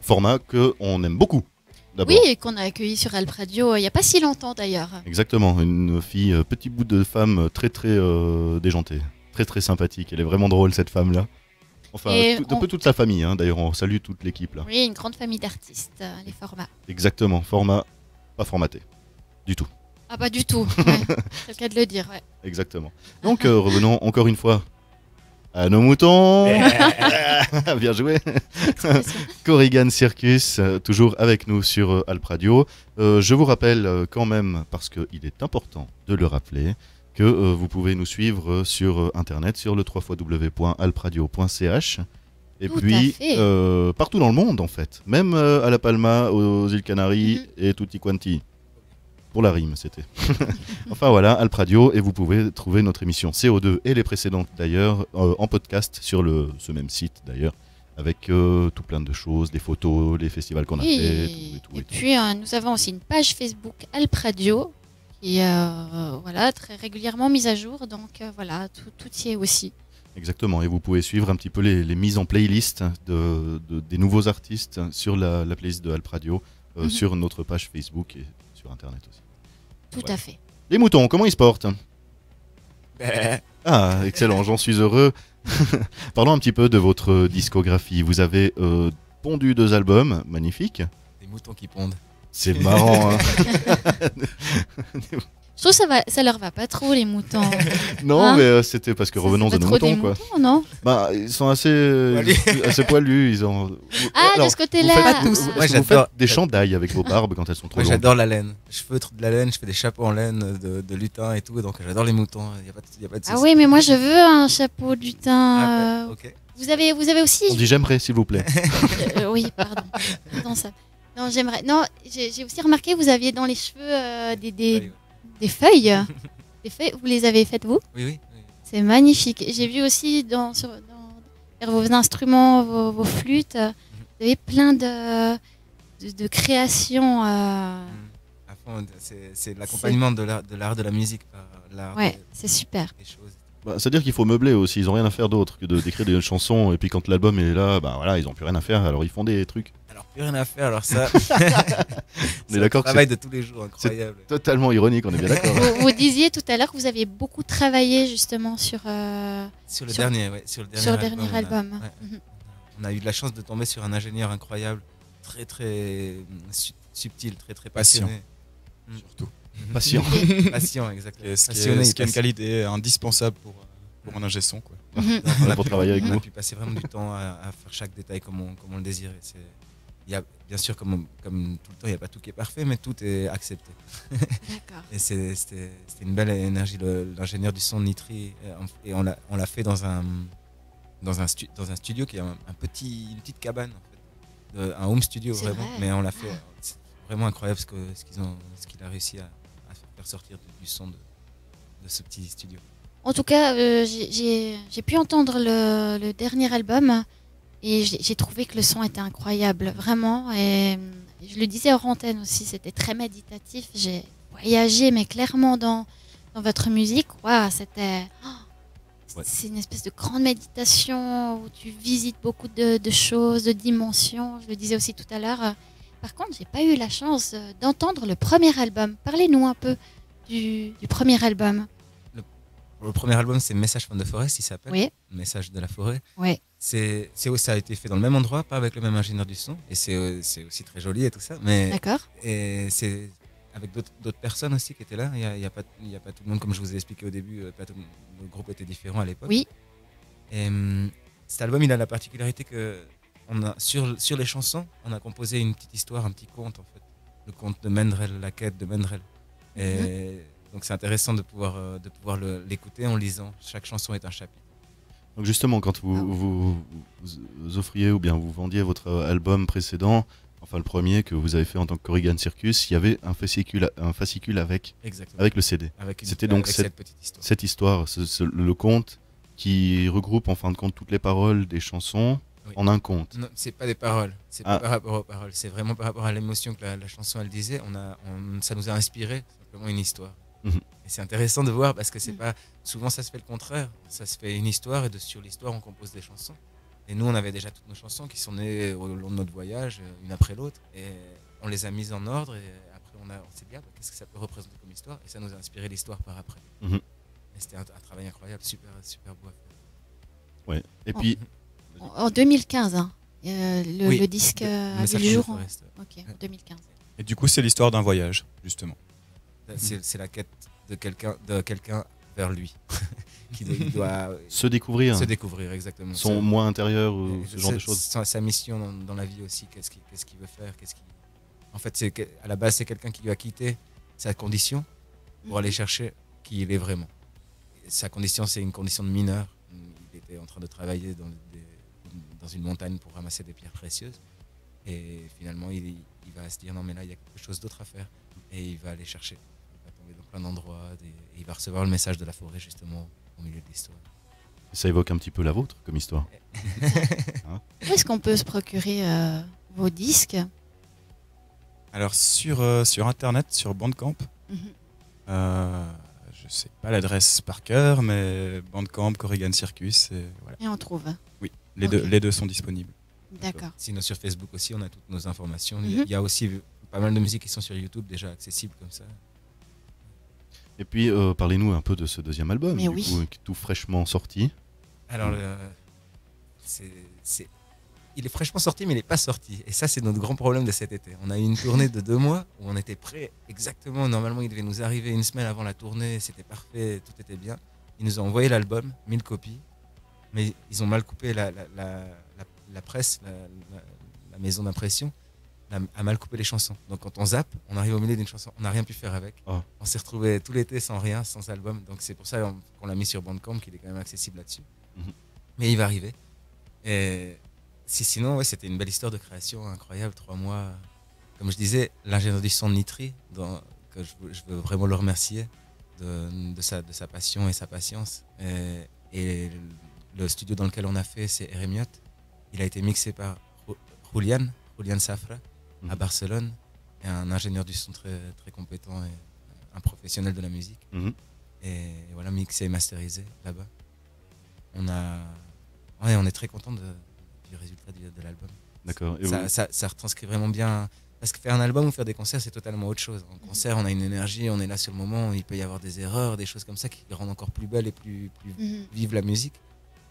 Format qu'on aime beaucoup, d'abord. Oui, et qu'on a accueilli sur Alp Radio il n'y a pas si longtemps d'ailleurs. Exactement, une fille, petit bout de femme très très déjantée, très très sympathique. Elle est vraiment drôle cette femme-là. Enfin, un peu toute sa famille, hein. D'ailleurs on salue toute l'équipe là. Oui, une grande famille d'artistes, les formats. Exactement, format pas formaté, du tout. Ah, pas du tout, ouais. C'est le cas de le dire, ouais. Exactement. Donc revenons encore une fois à nos moutons. Bien joué. Corrigan Circus, toujours avec nous sur Alp Radio. Je vous rappelle quand même, parce qu'il est important de le rappeler, que vous pouvez nous suivre sur Internet, sur le www.alpradio.ch. Et Tout puis, à fait. partout dans le monde, en fait. Même à La Palma, aux îles Canaries et tutti quanti. Pour la rime, c'était. Enfin voilà, Alp Radio, et vous pouvez trouver notre émission CO2 et les précédentes d'ailleurs en podcast sur ce même site d'ailleurs, avec tout plein de choses, des photos, les festivals qu'on a fait. Et puis nous avons aussi une page Facebook Alp Radio qui est voilà, très régulièrement mise à jour, donc voilà, tout y est aussi. Exactement, et vous pouvez suivre un petit peu les mises en playlist des nouveaux artistes sur la playlist de Alp Radio, sur notre page Facebook et sur Internet aussi. Tout à fait. Les moutons, comment ils se portent? Ah, excellent, j'en suis heureux. Parlons un petit peu de votre discographie. Vous avez pondu 2 albums, magnifiques. Des moutons qui pondent. C'est marrant, hein. Je trouve que ça leur va pas trop, les moutons. Non, hein, mais c'était parce que revenons à nos moutons, quoi. Moutons, non? Bah, ils sont assez poilus. Ils ont... Ah, Alors, de ce côté-là. Vous faites des chandails avec vos barbes quand elles sont trop Moi longues. j'adore la laine. Je feutre de la laine, je fais des chapeaux en laine de lutin et tout, donc j'adore les moutons. Y a pas de souci. Ah oui, mais moi je veux un chapeau de lutin. Ah, ouais, ok. Vous avez aussi. On dit j'aimerais, s'il vous plaît. Oui, pardon. Pardon, ça. Non, j'aimerais. Non, j'ai aussi remarqué que vous aviez dans les cheveux des feuilles. Des feuilles. Vous les avez faites vous? Oui. C'est magnifique. J'ai vu aussi dans vos instruments, vos flûtes, vous avez plein de créations. À fond, c'est l'accompagnement de l'art de la musique par l'art. Ouais, c'est super. Des choses. Bah, c'est-à-dire qu'il faut meubler aussi. Ils n'ont rien à faire d'autre que d'écrire des chansons. Et puis quand l'album est là, bah voilà, ils n'ont plus rien à faire. Alors ils font des trucs. Alors plus rien à faire. Alors ça. On est d'accord que travail de tous les jours, incroyable. Totalement ironique. On est bien d'accord. Vous disiez tout à l'heure que vous avez beaucoup travaillé justement sur le dernier album. On a eu de la chance de tomber sur un ingénieur incroyable, très très subtil, très très passionné. Surtout. Patient. Patient, exactement. Ce qui est une qualité indispensable pour un ingé son, quoi. Pour travailler avec on a vous. pu passer vraiment du temps à faire chaque détail comme on le désirait. Il y a, bien sûr, comme tout le temps, il n'y a pas tout qui est parfait, mais tout est accepté. D'accord. Et c'était une belle énergie. L'ingénieur du son Nitri, et on l'a fait dans un studio qui est une petite cabane, en fait, un home studio vraiment. Vrai. Mais on l'a fait. C'est vraiment incroyable ce qu'il a réussi à faire sortir du son de ce petit studio. En tout cas, j'ai pu entendre le dernier album et j'ai trouvé que le son était incroyable, vraiment. Et je le disais hors antenne aussi, c'était très méditatif. J'ai voyagé, mais clairement dans votre musique. Waouh, c'est une espèce de grande méditation où tu visites beaucoup de choses, de dimensions. Je le disais aussi tout à l'heure. Par contre, j'ai pas eu la chance d'entendre le premier album. Parlez-nous un peu du premier album. Le premier album, c'est Message from the Forest, il s'appelle. Oui. Message de la forêt. Oui. Ça a été fait dans le même endroit, pas avec le même ingénieur du son. Et c'est aussi très joli et tout ça. Mais, d'accord. Et c'est avec d'autres personnes aussi qui étaient là. Il y a pas tout le monde, comme je vous ai expliqué au début. Le groupe était différent à l'époque. Oui. Et cet album, il a la particularité que sur les chansons, on a composé une petite histoire, un petit conte en fait. Le conte de Mendrel, la quête de Mendrel. Et donc c'est intéressant de pouvoir l'écouter en lisant. Chaque chanson est un chapitre. Donc justement, quand vous offriez ou bien vous vendiez votre album précédent, enfin le premier que vous avez fait en tant que Corrigan Circus, il y avait un fascicule avec le CD. C'était donc cette histoire, le conte qui regroupe en fin de compte toutes les paroles des chansons en un conte. Non, c'est pas des paroles, c'est pas par rapport aux paroles, c'est vraiment par rapport à l'émotion que la chanson elle disait. Ça nous a inspiré simplement une histoire. Et c'est intéressant de voir parce que c'est pas souvent ça se fait le contraire. Ça se fait une histoire et sur l'histoire on compose des chansons. Et nous, on avait déjà toutes nos chansons qui sont nées au long de notre voyage, une après l'autre. Et on les a mises en ordre. Et après, on s'est dit, qu'est-ce que ça peut représenter comme histoire? Et ça nous a inspiré l'histoire par après. Et c'était un travail incroyable, super, super beau à faire. Ouais. Et puis. En 2015, hein. Le disque a vu le jour. Ok, en 2015. Et du coup, c'est l'histoire d'un voyage, justement. C'est la quête de quelqu'un vers lui. Qui doit se découvrir. Se découvrir, exactement. Son moi intérieur ou ce genre de choses. Sa mission dans la vie aussi, qu'est-ce qu'il veut faire. En fait, à la base, c'est quelqu'un qui lui a quitté sa condition pour aller chercher qui il est vraiment. Et sa condition, c'est une condition de mineur. Il était en train de travailler dans une montagne pour ramasser des pierres précieuses. Et finalement, il va se dire non, mais là, il y a quelque chose d'autre à faire. Et il va aller chercher. Il va tomber dans plein d'endroits. Et il va recevoir le message de la forêt, justement, au milieu de l'histoire. Ça évoque un petit peu la vôtre comme histoire. Hein? Où est-ce qu'on peut se procurer vos disques? Alors sur Internet, sur Bandcamp. Je sais pas l'adresse par cœur, mais Bandcamp, Corrigan Circus. Voilà. Et on trouve. Oui, les deux sont disponibles. D'accord. Sinon sur Facebook aussi, on a toutes nos informations. Il y a aussi pas mal de musiques qui sont sur YouTube déjà accessibles comme ça. Et puis parlez-nous un peu de ce deuxième album, mais oui. Coup, tout fraîchement sorti. Alors il est fraîchement sorti, mais il n'est pas sorti. Et ça, c'est notre grand problème de cet été. On a eu une tournée de 2 mois où on était prêts exactement. Normalement, il devait nous arriver une semaine avant la tournée. C'était parfait, tout était bien. Ils nous ont envoyé l'album, 1000 copies. Mais ils ont mal coupé la presse, la maison d'impression a mal coupé les chansons. Donc quand on zappe, on arrive au milieu d'une chanson. On n'a rien pu faire avec. Oh. On s'est retrouvé tout l'été sans rien, sans album. Donc c'est pour ça qu'on l'a mis sur Bandcamp, qu'il est quand même accessible là-dessus. Mais il va arriver. Et sinon, ouais, c'était une belle histoire de création incroyable, 3 mois. Comme je disais, l'ingénieur du son de Nitri, que je veux vraiment le remercier de sa passion et sa patience. Et le studio dans lequel on a fait, c'est Eremiot. Il a été mixé par Julian Safra à Barcelone, et un ingénieur du son très, très compétent et un professionnel de la musique. Et voilà, mixé et masterisé là-bas. On est très content du résultat de l'album. D'accord. Ça retranscrit vraiment bien. Parce que faire un album ou faire des concerts, c'est totalement autre chose. En concert, on a une énergie, on est là sur le moment, il peut y avoir des erreurs, des choses comme ça qui rendent encore plus belle et plus vive la musique.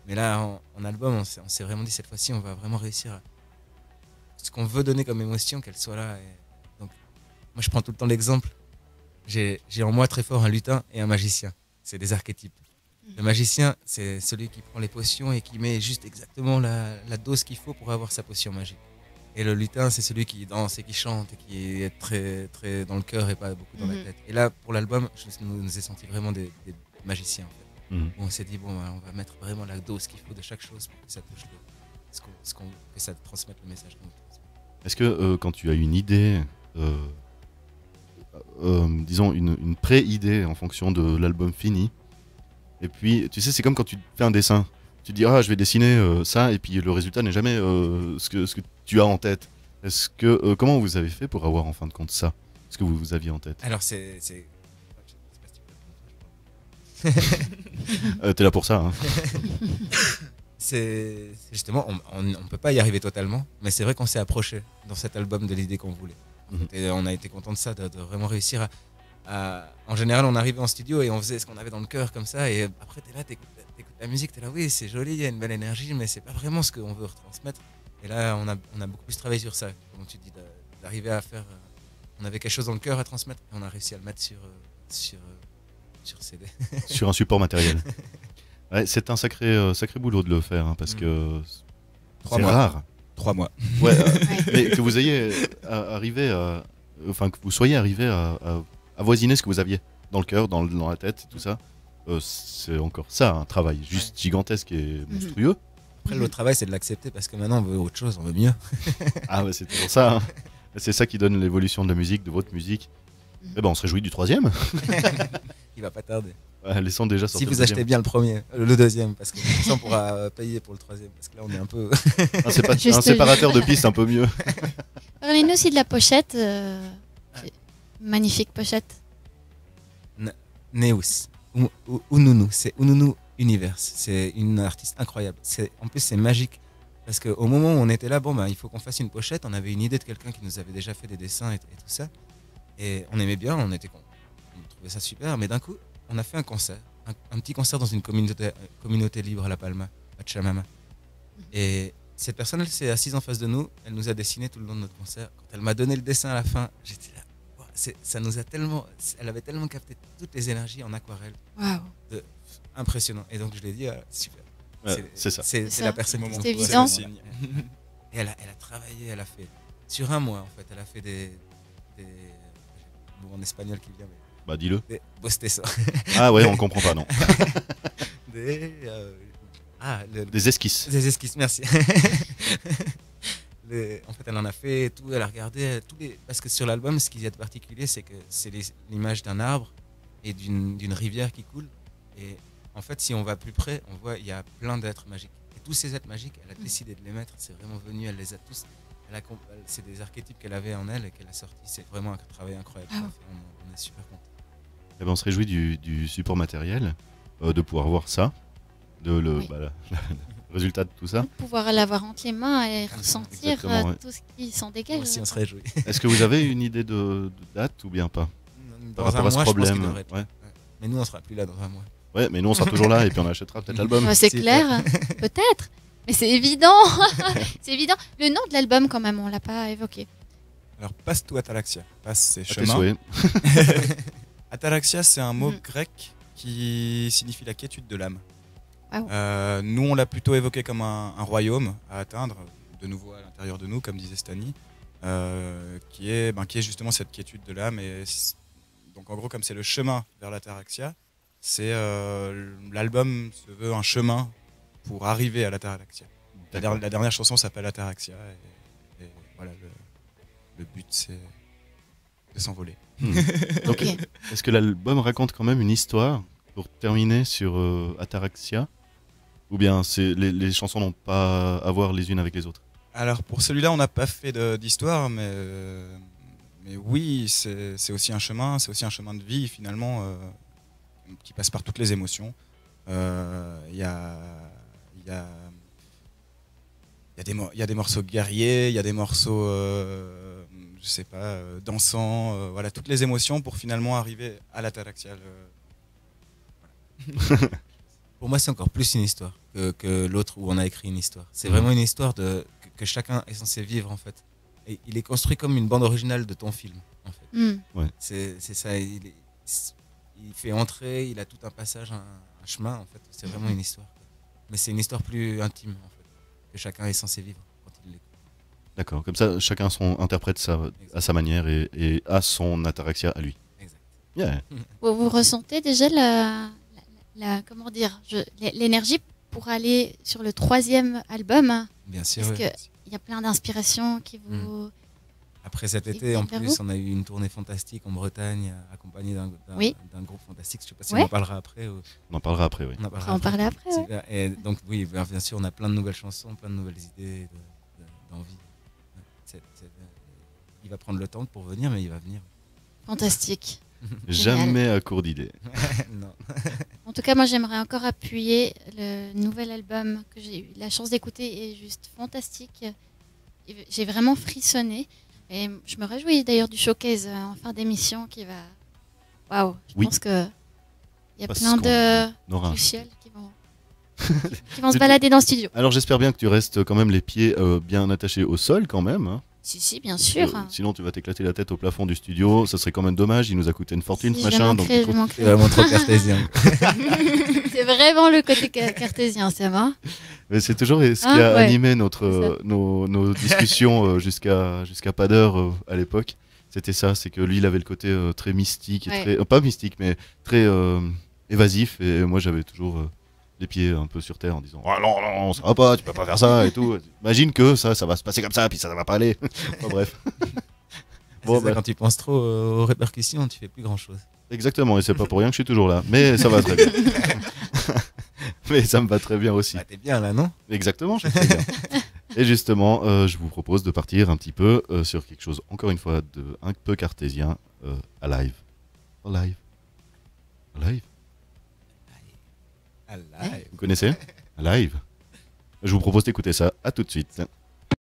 Mais là, en album, on s'est vraiment dit cette fois-ci, on va vraiment réussir à ce qu'on veut donner comme émotion, qu'elle soit là. Et donc, moi, je prends tout le temps l'exemple. J'ai en moi très fort un lutin et un magicien. C'est des archétypes. Le magicien, c'est celui qui prend les potions et qui met juste exactement la dose qu'il faut pour avoir sa potion magique. Et le lutin, c'est celui qui danse et qui chante et qui est très, très dans le cœur et pas beaucoup dans la tête. Et là, pour l'album, je nous ai senti vraiment des magiciens, en fait. Où on s'est dit, bon, on va mettre vraiment la dose qu'il faut de chaque chose pour que ça touche que ça transmette le message qu'on veut transmettre. Est-ce que quand tu as une idée, disons une pré-idée en fonction de l'album fini, et puis tu sais, c'est comme quand tu fais un dessin, tu te dis je vais dessiner ça, et puis le résultat n'est jamais ce que tu as en tête. Est-ce que comment vous avez fait pour avoir en fin de compte ça, ce que vous aviez en tête? Alors c'est t'es là pour ça, hein. C'est justement, on peut pas y arriver totalement, mais c'est vrai qu'on s'est approché dans cet album de l'idée qu'on voulait. Et on a été content de ça, de vraiment réussir à... En général, on arrivait en studio et on faisait ce qu'on avait dans le cœur comme ça, et après t'es là, t'écoutes la musique, t'es là, oui, c'est joli, il y a une belle énergie, mais c'est pas vraiment ce qu'on veut retransmettre. Et là, on a beaucoup plus travaillé sur ça, comme tu dis, d'arriver à faire... on avait quelque chose dans le cœur à transmettre, et on a réussi à le mettre sur CD. Sur un support matériel. Ouais, c'est un sacré boulot de le faire, hein, parce que c'est rare. 3 mois. Ouais, mais que vous ayez arrivé à... Enfin, que vous soyez arrivé à avoisiner ce que vous aviez dans le cœur, dans la tête et tout ça, c'est encore ça, un travail juste gigantesque et monstrueux. Après, le travail, c'est de l'accepter, parce que maintenant, on veut autre chose, on veut mieux. Ah ouais, c'est toujours ça, hein. C'est ça qui donne l'évolution de la musique, de votre musique. Eh ben, on se réjouit du 3e. Il va pas tarder. Ouais, laissons déjà sortir. Si vous achetez bien le 2e, parce que ça, on pourra payer pour le 3e, parce que là, on est un peu... un séparateur de piste un peu mieux. Parlez-nous aussi de la pochette. Magnifique pochette. Neus. Ununu. C'est Ununu Universe. C'est une artiste incroyable. En plus, c'est magique. Parce qu'au moment où on était là, il faut qu'on fasse une pochette. On avait une idée de quelqu'un qui nous avait déjà fait des dessins et tout ça. Et on aimait bien, on trouvait ça super. Mais d'un coup, on a fait un concert. Un petit concert dans une communauté libre à La Palma, à Chamama. Et cette personne, elle s'est assise en face de nous. Elle nous a dessiné tout le long de notre concert. Quand elle m'a donné le dessin à la fin, j'étais là. Ça nous a tellement... Elle avait tellement capté toutes les énergies en aquarelle. Waouh. Impressionnant. Et donc, je lui ai dit, super. C'est ça. C'est la personne qui c'est évident. Et elle a travaillé, elle a fait sur un mois en fait, elle a fait des en espagnol qui vient. Bah dis-le. Des bostezos. Ah ouais, on comprend pas non. Des esquisses. Des esquisses, merci. En fait, elle en a fait tout, elle a regardé parce que sur l'album, ce qui est particulier, c'est que c'est l'image d'un arbre et d'une rivière qui coule. Et en fait, si on va plus près, on voit il y a plein d'êtres magiques. Et tous ces êtres magiques, elle a décidé de les mettre. C'est vraiment venu, elle les a tous. C'est des archétypes qu'elle avait en elle et qu'elle a sortis. C'est vraiment un travail incroyable. On est super contents. Eh ben, on se réjouit du support matériel, de pouvoir voir ça, le résultat de tout ça. De pouvoir l'avoir entre les mains et ressentir tout ce qui s'en dégage. Aussi, on se réjouit. Est-ce que vous avez une idée de date ou bien pas? Par rapport à ce problème. Mais nous, on sera plus là dans un mois. Ouais, mais nous, on sera toujours là et puis on achètera peut-être l'album. C'est clair, peut-être. Mais c'est évident. C'est évident. Le nom de l'album, quand même, on l'a pas évoqué. Alors, passe tout Ataraxia. Passe, c'est chemin. Ataraxia, c'est un mot grec qui signifie la quiétude de l'âme. Wow. Nous, on l'a plutôt évoqué comme un royaume à atteindre, de nouveau à l'intérieur de nous, comme disait Stani, qui est justement cette quiétude de l'âme. Et donc, en gros, comme c'est le chemin vers l'Ataraxia, c'est l'album se veut un chemin pour arriver à l'Ataraxia. La dernière chanson s'appelle Ataraxia et voilà, le but c'est de s'envoler. Donc, est-ce que l'album raconte quand même une histoire pour terminer sur Ataraxia, ou bien les chansons n'ont pas à voir les unes avec les autres? Alors pour celui-là, on n'a pas fait d'histoire, mais oui, c'est aussi un chemin de vie finalement qui passe par toutes les émotions. Il y a des morceaux guerriers, il y a des morceaux, dansants, voilà, toutes les émotions pour finalement arriver à l'Ataraxia. Voilà. Pour moi, c'est encore plus une histoire que l'autre où on a écrit une histoire. C'est vraiment une histoire que chacun est censé vivre en fait. Et il est construit comme une bande originale de ton film en fait. Ouais. C'est ça. Il fait entrer, il a tout un passage, un chemin en fait. C'est vraiment une histoire. Mais c'est une histoire plus intime en fait, que chacun est censé vivre quand il l'écoute. D'accord, comme ça chacun interprète ça à sa manière et à son Ataraxia à lui. Exact. Yeah. Vous ressentez déjà comment dire, l'énergie pour aller sur le 3e album? Bien sûr. Parce qu'il y a plein d'inspirations qui vous... Après cet été, en plus, on a eu une tournée fantastique en Bretagne, accompagnée d'un groupe fantastique. Je ne sais pas si on en parlera après. On en parlera après, oui. On en parlera après, oui. Et donc, oui, bien sûr, on a plein de nouvelles chansons, plein de nouvelles idées, d'envie. Il va prendre le temps pour venir, mais il va venir. Fantastique. Jamais à court d'idées. Non. En tout cas, moi, j'aimerais encore appuyer le nouvel album que j'ai eu la chance d'écouter, est juste fantastique. J'ai vraiment frissonné. Et je me réjouis d'ailleurs du showcase en fin d'émission qui va... Waouh, je pense qu'il y a plein de lucioles qui vont se balader dans le studio. Alors j'espère bien que tu restes quand même les pieds bien attachés au sol quand même. Hein. Si, bien sûr. Sinon tu vas t'éclater la tête au plafond du studio, ça serait quand même dommage, il nous a coûté une fortune ce machin. C'est vraiment trop cartésien. C'est vraiment le côté cartésien, ça va. Mais c'est toujours ce qui a animé nos discussions jusqu'à pas d'heure à l'époque. C'était ça, c'est que lui il avait le côté très mystique, et très, pas mystique mais très évasif, et moi j'avais toujours les pieds un peu sur terre en disant oh non, ça va pas, tu peux pas faire ça et tout. Imagine que ça va se passer comme ça, puis ça va pas aller. Enfin, bref. Quand tu penses trop aux répercussions, tu fais plus grand chose. Exactement, et c'est pas pour rien que je suis toujours là, mais ça va très bien. Mais ça me va très bien aussi. Bah, t'es bien là, non? Exactement, je suis très bien. Et justement, je vous propose de partir un petit peu sur quelque chose, encore une fois, un peu cartésien, Alive. Alive. Alive. Alive. Vous connaissez Alive? Je vous propose d'écouter ça. À tout de suite.